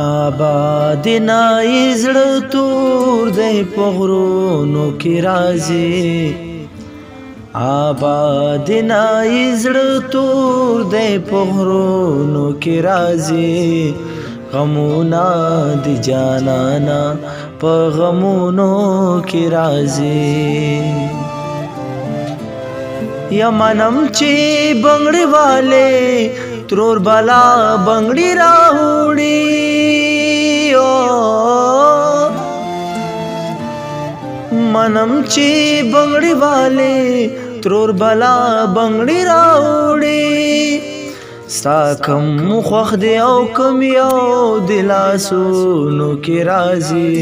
آباد نای زړه تور دی په غرونو کې راځي آباد نای زړه تور دی په غرونو کې راځي غمونه د جانانا په غمونو کې راځي یمنم چې بنگړي والے ترور بالا بنگړي راوړي منم چې بنگړي والے ترور بالا بنگړي راوړي ستا کم خوښ دی او کم یو د لاسونو کې راځي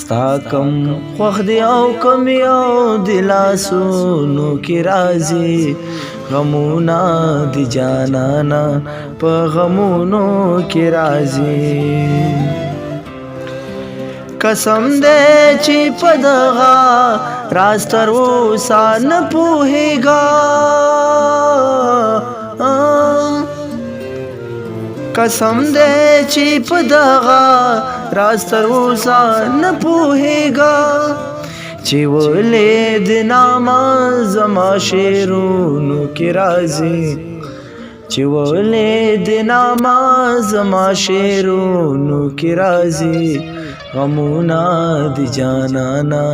ستا کم خوښ دی او کم یو د لاسونو کې راځي غمونه د جانانا په غمونو کې راځي قسم دې چې په دغه راز تر اوسه نه پوهېږه قسم دې چې په دغه راز تر اوسه نه پوهېږه چې ولې د نامه زما شعرونو کې راځي چې ولې د نامه زما شعرونو کې راځي غمونه د جانانا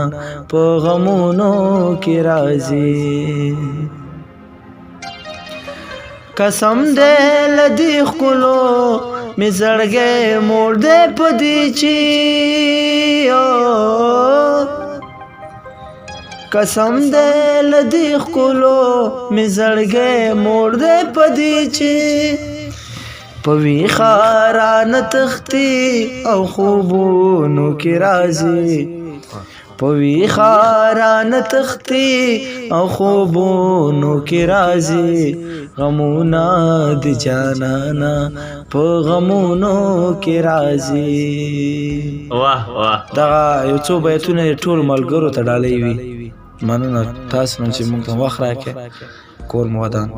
په غمونو کې راځي قسم دې لدی خلو می زړګې موړ دې پدې چی قسم دې لدی خلو می زړګې موړ دې پدې چی پوی خاران تختی او خوبونو کی راځي پوی خاران تختی او خوبونو کی راځي غمونه د جانانا په غمونو کې راځي واه واه دا یو څو بیتونه ټول ملګرو ته ډالۍ وي مننه تاسو نن چې موږ ته وخت راکې کور مو ودان